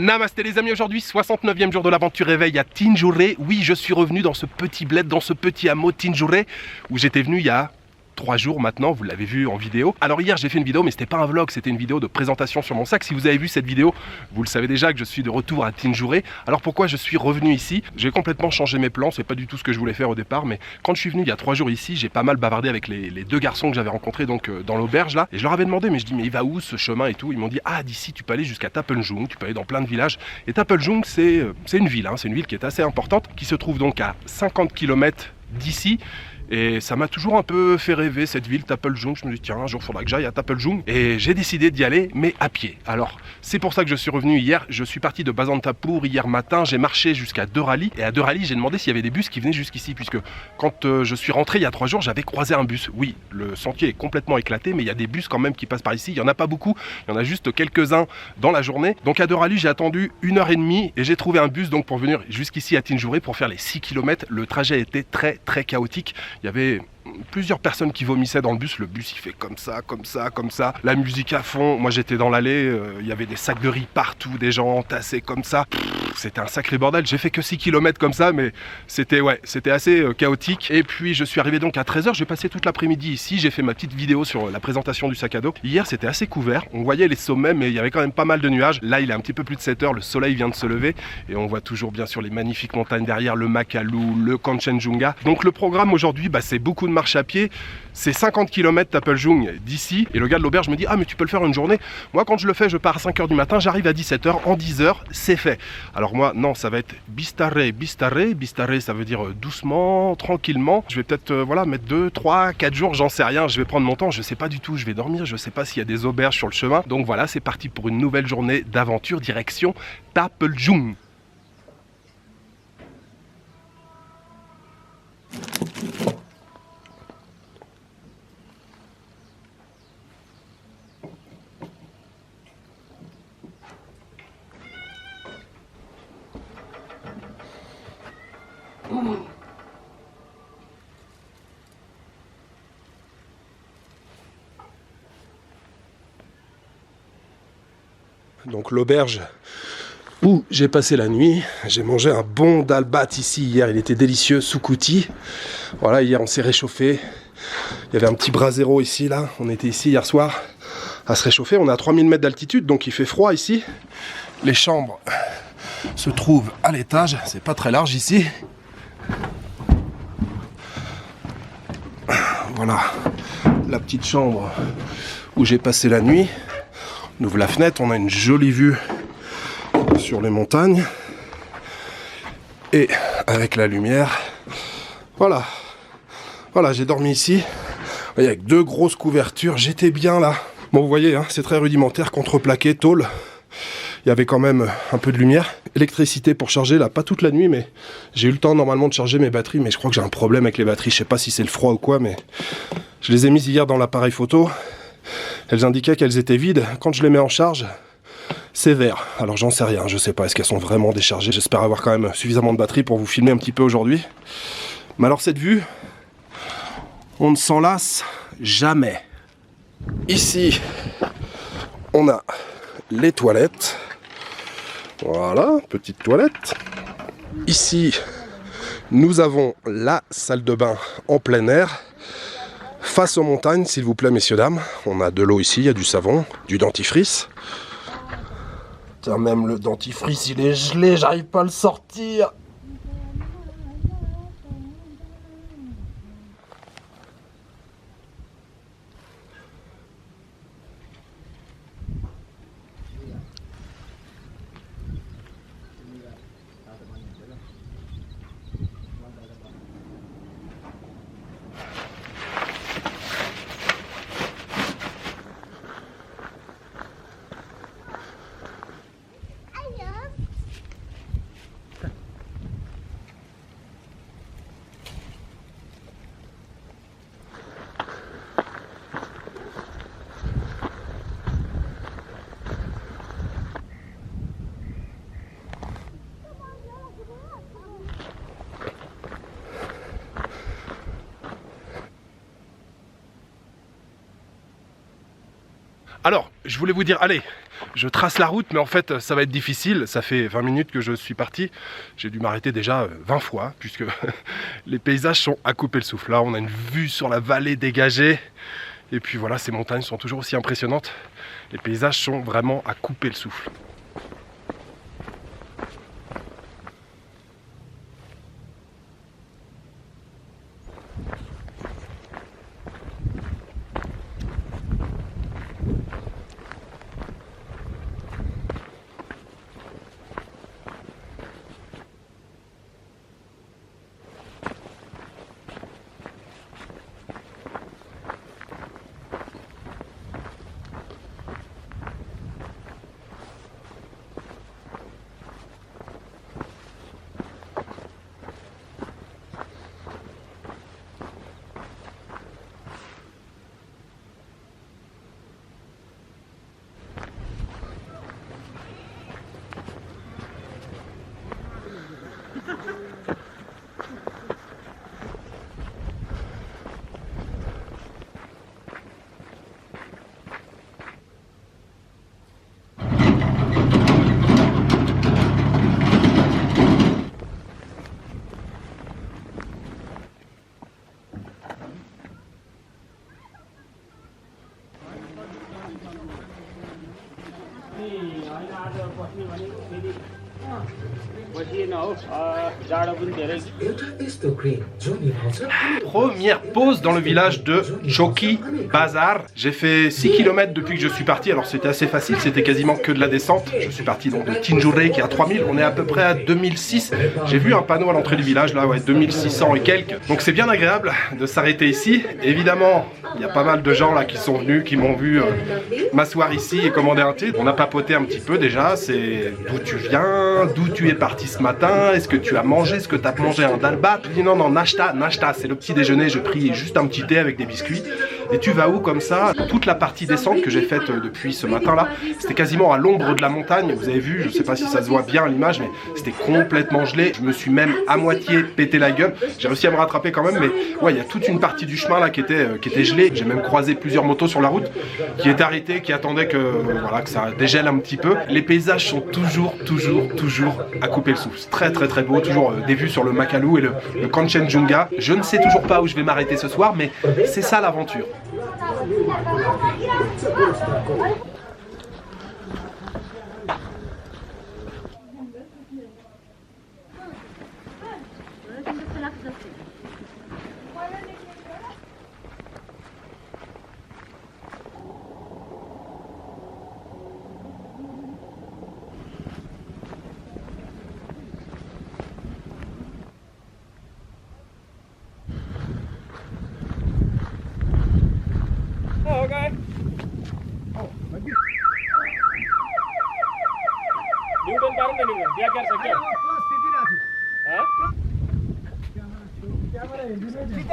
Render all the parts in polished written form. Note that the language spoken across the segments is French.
Namasté les amis, aujourd'hui 69e jour de l'aventure réveil à Tinjuré. Oui, je suis revenu dans ce petit bled, dans ce petit hameau Tinjuré où j'étais venu il y a 3 jours maintenant, vous l'avez vu en vidéo. Alors hier j'ai fait une vidéo mais c'était pas un vlog, c'était une vidéo de présentation sur mon sac. Si vous avez vu cette vidéo, vous le savez déjà que je suis de retour à Tinjuré. Alors pourquoi je suis revenu ici? J'ai complètement changé mes plans, c'est pas du tout ce que je voulais faire au départ, mais quand je suis venu il y a 3 jours ici, j'ai pas mal bavardé avec les deux garçons que j'avais rencontrés donc dans l'auberge là, et je leur avais demandé, mais je dis mais il va où ce chemin et tout. Ils m'ont dit ah d'ici tu peux aller jusqu'à Tapunjung, tu peux aller dans plein de villages. Et Tapunjung c'est une ville, hein, c'est une ville qui est assez importante, qui se trouve donc à 50 km d'ici. Et ça m'a toujours un peu fait rêver cette ville, Tapunjung. Je me dis tiens, un jour il faudra que j'aille à Tapunjung. Et j'ai décidé d'y aller, mais à pied. Alors c'est pour ça que je suis revenu hier. Je suis parti de Basantapur hier matin. J'ai marché jusqu'à Deurali. Et à Deurali, j'ai demandé s'il y avait des bus qui venaient jusqu'ici. Puisque quand je suis rentré il y a 3 jours, j'avais croisé un bus. Oui, le sentier est complètement éclaté, mais il y a des bus quand même qui passent par ici. Il n'y en a pas beaucoup. Il y en a juste quelques-uns dans la journée. Donc à Deurali, j'ai attendu 1h30 et j'ai trouvé un bus donc pour venir jusqu'ici à Tinjuré pour faire les 6 km. Le trajet était très chaotique. Il y avait plusieurs personnes qui vomissaient dans le bus il fait comme ça, comme ça, comme ça. La musique à fond, moi j'étais dans l'allée, il y avait des sacs de riz partout, des gens entassés comme ça. C'était un sacré bordel, j'ai fait que 6 km comme ça, mais c'était assez chaotique. Et puis je suis arrivé donc à 13h, j'ai passé toute l'après-midi ici, j'ai fait ma petite vidéo sur la présentation du sac à dos. Hier c'était assez couvert, on voyait les sommets, mais il y avait quand même pas mal de nuages. Là il est un petit peu plus de 7h, le soleil vient de se lever, et on voit toujours bien sûr les magnifiques montagnes derrière, le Makalu, le Kanchenjunga. Donc le programme aujourd'hui, c'est beaucoup de marche à pied, c'est 50 km Tapunjung d'ici, et le gars de l'auberge me dit ah mais tu peux le faire une journée. Moi quand je le fais, je pars à 5h du matin, j'arrive à 17h, en 10h c'est fait. Alors moi non, ça va être bistare, ça veut dire doucement, tranquillement. Je vais peut-être mettre 2, 3, 4 jours, j'en sais rien, je vais prendre mon temps, je sais pas du tout, je vais dormir, je sais pas s'il y a des auberges sur le chemin. Donc voilà, c'est parti pour une nouvelle journée d'aventure direction Tapunjung. Donc l'auberge où j'ai passé la nuit, j'ai mangé un bon dalbat ici hier, il était délicieux, Sukuti. Voilà, hier on s'est réchauffé, il y avait un petit brasero ici, là, on était ici hier soir à se réchauffer, on est à 3000 mètres d'altitude, donc il fait froid ici. Les chambres se trouvent à l'étage, c'est pas très large ici. Voilà, la petite chambre où j'ai passé la nuit. On ouvre la fenêtre, on a une jolie vue sur les montagnes. Et avec la lumière, voilà, j'ai dormi ici. Avec 2 grosses couvertures, j'étais bien là. Bon, vous voyez, hein, c'est très rudimentaire, contreplaqué, tôle. Il y avait quand même un peu de lumière. Électricité pour charger, là, pas toute la nuit, mais j'ai eu le temps normalement de charger mes batteries. Mais je crois que j'ai un problème avec les batteries. Je sais pas si c'est le froid ou quoi, mais je les ai mises hier dans l'appareil photo. Elles indiquaient qu'elles étaient vides. Quand je les mets en charge, c'est vert. Alors j'en sais rien, je sais pas. Est-ce qu'elles sont vraiment déchargées? J'espère avoir quand même suffisamment de batterie pour vous filmer un petit peu aujourd'hui. Mais alors cette vue, on ne s'en lasse jamais. Ici, on a les toilettes. Voilà, petite toilette. Ici, nous avons la salle de bain en plein air. Face aux montagnes, s'il vous plaît, messieurs, dames. On a de l'eau ici, il y a du savon, du dentifrice. Tiens, même le dentifrice, il est gelé, j'arrive pas à le sortir. Alors, je voulais vous dire, allez, je trace la route, mais en fait, ça va être difficile. Ça fait 20 minutes que je suis parti. J'ai dû m'arrêter déjà 20 fois, puisque les paysages sont à couper le souffle. Là, on a une vue sur la vallée dégagée. Et puis voilà, ces montagnes sont toujours aussi impressionnantes. Les paysages sont vraiment à couper le souffle. Première pause dans le village de Choki Bazar. J'ai fait 6 km depuis que je suis parti, alors c'était assez facile, c'était quasiment que de la descente. Je suis parti donc de Tinjuré qui est à 3000, on est à peu près à 2006. J'ai vu un panneau à l'entrée du village là, ouais, 2600 et quelques. Donc c'est bien agréable de s'arrêter ici. Évidemment, il y a pas mal de gens là qui sont venus, qui m'ont vu m'asseoir ici et commander un thé. On a papoté un petit peu déjà, c'est d'où tu viens, d'où tu es parti ce matin, est-ce que tu as mangé, est-ce que tu as mangé un dalbat. Je dis non, non, nashta, c'est le petit déjeuner, je prie juste un petit thé avec des biscuits. Et tu vas où comme ça? Toute la partie descente que j'ai faite depuis ce matin là, c'était quasiment à l'ombre de la montagne, vous avez vu, je sais pas si ça se voit bien à l'image, mais c'était complètement gelé, je me suis même à moitié pété la gueule, j'ai réussi à me rattraper quand même, mais ouais, il y a toute une partie du chemin là qui était gelée, j'ai même croisé plusieurs motos sur la route, qui étaient arrêtées, qui attendaient que, voilà, que ça dégèle un petit peu. Les paysages sont toujours à couper le souffle, c'est très beau, toujours des vues sur le Makalu et le Kanchenjunga. Je ne sais toujours pas où je vais m'arrêter ce soir, mais c'est ça l'aventure.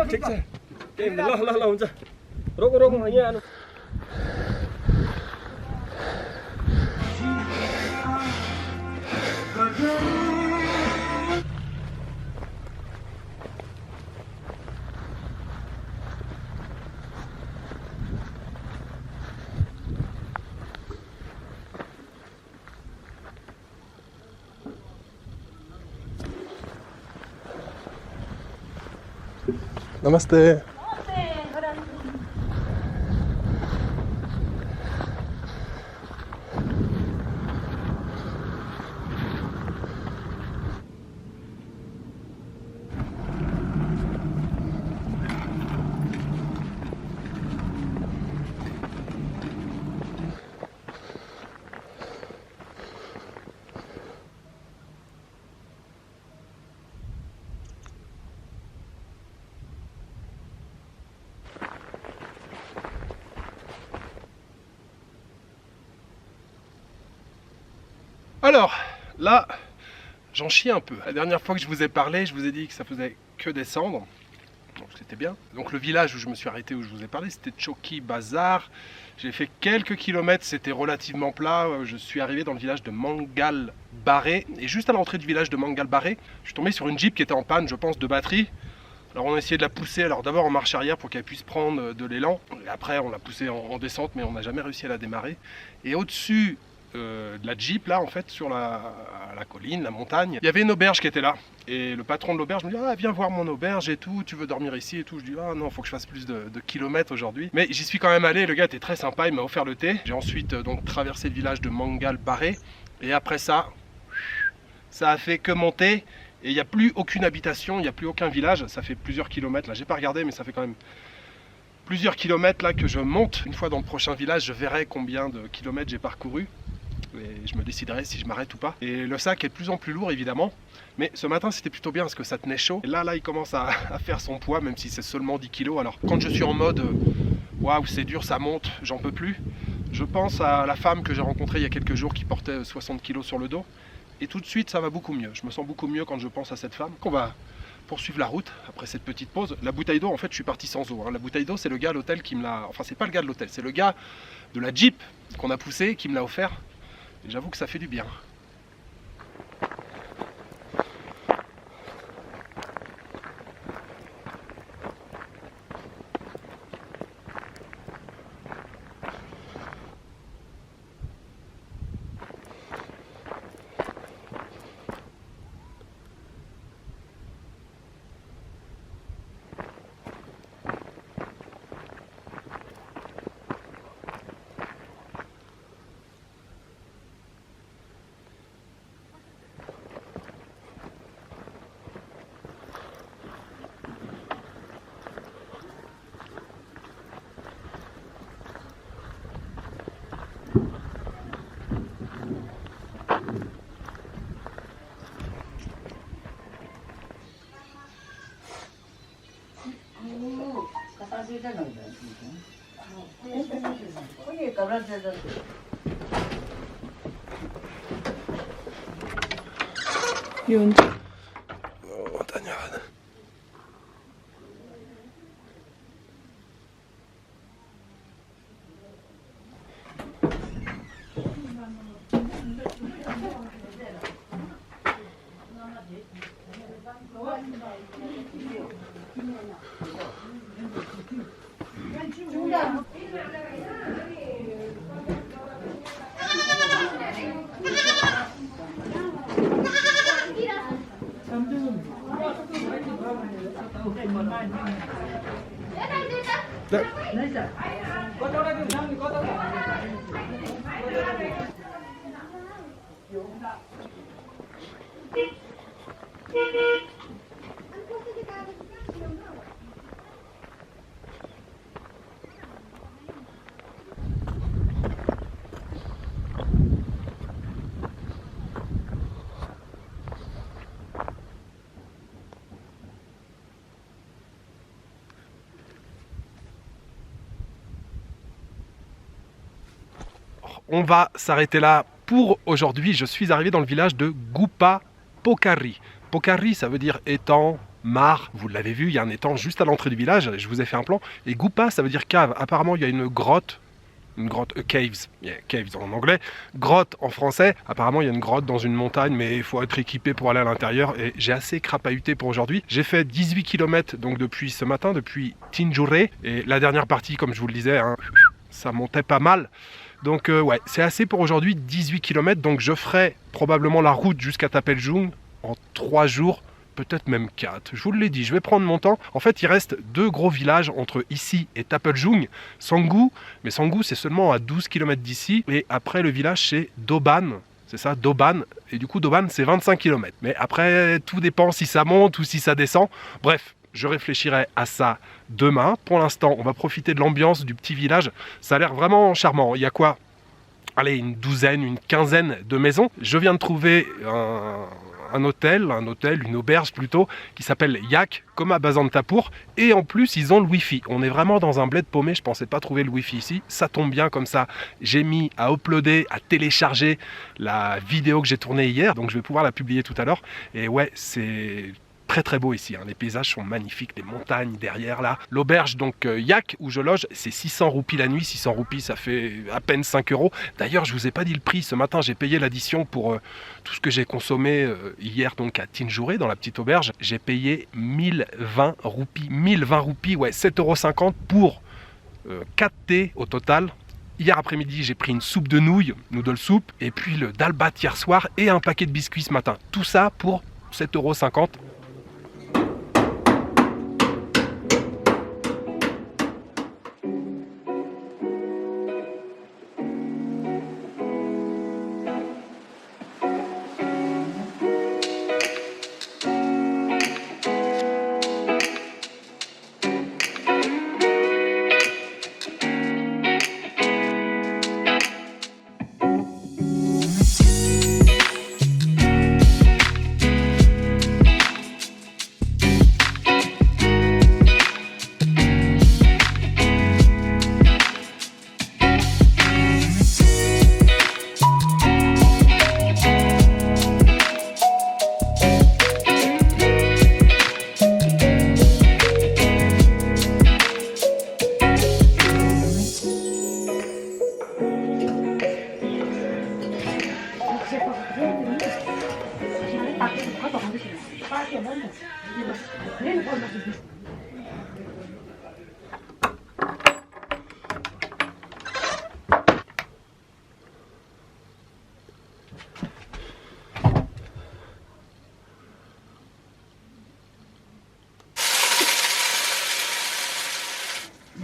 ठिक छ ल ल ल हुन्छ रोको रोको यहाँ आनु Namaste. Alors, là, j'en chie un peu. La dernière fois que je vous ai parlé, je vous ai dit que ça faisait que descendre. Donc c'était bien. Donc le village où je me suis arrêté, où je vous ai parlé, c'était Choki Bazar. J'ai fait quelques kilomètres, c'était relativement plat. Je suis arrivé dans le village de Mangal Baré. Et juste à l'entrée du village de Mangal Baré, je suis tombé sur une Jeep qui était en panne, je pense, de batterie. Alors on a essayé de la pousser, alors d'abord en marche arrière pour qu'elle puisse prendre de l'élan. Et après on l'a poussée en descente, mais on n'a jamais réussi à la démarrer. Et au-dessus de la Jeep, là en fait, sur la colline, la montagne, il y avait une auberge qui était là. Et le patron de l'auberge me dit: ah, viens voir mon auberge et tout, tu veux dormir ici et tout. Je dis: ah non, faut que je fasse plus de kilomètres aujourd'hui. Mais j'y suis quand même allé, le gars était très sympa, il m'a offert le thé. J'ai ensuite donc traversé le village de Mangal Baré. Et après ça a fait que monter. Et il n'y a plus aucune habitation, il n'y a plus aucun village. Ça fait plusieurs kilomètres, là j'ai pas regardé, mais ça fait quand même plusieurs kilomètres là que je monte. Une fois dans le prochain village, je verrai combien de kilomètres j'ai parcouru. Et je me déciderai si je m'arrête ou pas. Et le sac est de plus en plus lourd évidemment. Mais ce matin c'était plutôt bien parce que ça tenait chaud. Et là il commence à faire son poids, même si c'est seulement 10 kilos. Alors quand je suis en mode waouh c'est dur, ça monte, j'en peux plus, je pense à la femme que j'ai rencontrée il y a quelques jours qui portait 60 kilos sur le dos. Et tout de suite ça va beaucoup mieux. Je me sens beaucoup mieux quand je pense à cette femme. On va poursuivre la route après cette petite pause. La bouteille d'eau, en fait je suis parti sans eau. La bouteille d'eau c'est le gars à l'hôtel qui me l'a... Enfin c'est pas le gars de l'hôtel, c'est le gars de la Jeep qu'on a poussé qui me l'a offert. Et j'avoue que ça fait du bien. Yun. Montagnarde. On va s'arrêter là pour aujourd'hui. Je suis arrivé dans le village de Gupa Pokari. Pokari, ça veut dire étang, mare. Vous l'avez vu, il y a un étang juste à l'entrée du village. Je vous ai fait un plan. Et Gupa, ça veut dire cave. Apparemment, il y a une grotte, caves, yeah, caves en anglais, grotte en français. Apparemment, il y a une grotte dans une montagne, mais il faut être équipé pour aller à l'intérieur. Et j'ai assez crapahuté pour aujourd'hui. J'ai fait 18 km donc depuis ce matin, depuis Tinjuré. Et la dernière partie, comme je vous le disais, hein, ça montait pas mal. Donc ouais, c'est assez pour aujourd'hui, 18 km. Donc je ferai probablement la route jusqu'à Tapeljung en 3 jours, peut-être même 4. Je vous l'ai dit, je vais prendre mon temps. En fait, il reste 2 gros villages entre ici et Tapeljung. Sanggu, mais Sanggu c'est seulement à 12 km d'ici. Et après le village c'est Doban. C'est ça, Doban. Et du coup Doban c'est 25 km. Mais après, tout dépend si ça monte ou si ça descend. Bref. Je réfléchirai à ça demain. Pour l'instant, on va profiter de l'ambiance du petit village. Ça a l'air vraiment charmant. Il y a quoi? Allez, une douzaine, une quinzaine de maisons. Je viens de trouver un hôtel, une auberge plutôt, qui s'appelle Yak, comme à Bazantapur. Et en plus, ils ont le Wi-Fi. On est vraiment dans un bled paumé. Je ne pensais pas trouver le Wi-Fi ici. Ça tombe bien comme ça. J'ai mis à uploader, à télécharger la vidéo que j'ai tournée hier. Donc, je vais pouvoir la publier tout à l'heure. Et ouais, c'est très très beau ici, hein. Les paysages sont magnifiques, les montagnes derrière là. L'auberge donc Yak où je loge, c'est 600 roupies la nuit. 600 roupies, ça fait à peine 5 euros. D'ailleurs, je vous ai pas dit le prix. Ce matin, j'ai payé l'addition pour tout ce que j'ai consommé hier donc à Tinjouré dans la petite auberge. J'ai payé 1020 roupies. 1020 roupies, ouais, 7,50 € pour 4 thés au total. Hier après-midi, j'ai pris une soupe de nouilles, noodle soup, et puis le dalbat hier soir et un paquet de biscuits ce matin. Tout ça pour 7,50 €.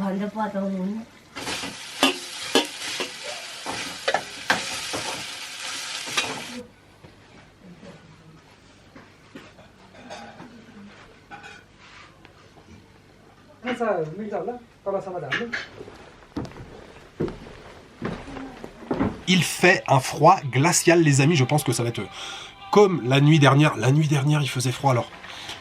Wala pa daw muna. Il fait un froid glacial, les amis. Je pense que ça va être comme la nuit dernière. La nuit dernière, il faisait froid. Alors,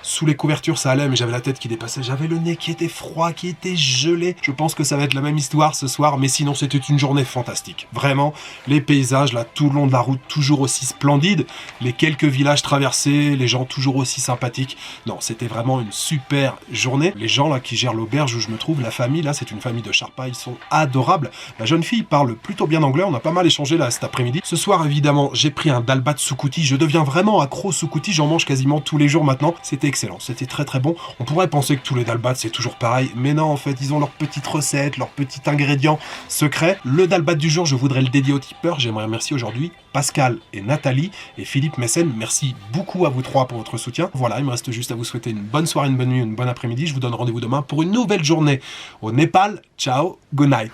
sous les couvertures, ça allait, mais j'avais la tête qui dépassait. J'avais le nez qui était froid, qui était gelé. Je pense que ça va être la même histoire ce soir. Mais sinon, c'était une journée fantastique. Vraiment, les paysages, là, tout le long de la route, toujours aussi splendides. Les quelques villages traversés, les gens toujours aussi sympathiques. Non, c'était vraiment une super journée. Les gens, là, qui gèrent l'auberge où je me trouve, la famille, là, c'est une famille de Sharpa. Ils sont adorables. La jeune fille parle plutôt bien anglais. On a pas mal échangé, là, cet après-midi. Ce soir, évidemment, j'ai pris un dalbat soukouti. Je deviens vraiment accro soukouti. J'en mange quasiment tous les jours maintenant. C'était excellent, c'était très très bon. On pourrait penser que tous les dalbats c'est toujours pareil, mais non, en fait ils ont leurs petites recettes, leurs petits ingrédients secrets. Le dalbat du jour, je voudrais le dédier aux tipeurs. J'aimerais remercier aujourd'hui Pascal et Nathalie et Philippe Messen. Merci beaucoup à vous trois pour votre soutien. Voilà, il me reste juste à vous souhaiter une bonne soirée, une bonne nuit, une bonne après-midi. Je vous donne rendez-vous demain pour une nouvelle journée au Népal. Ciao, good night.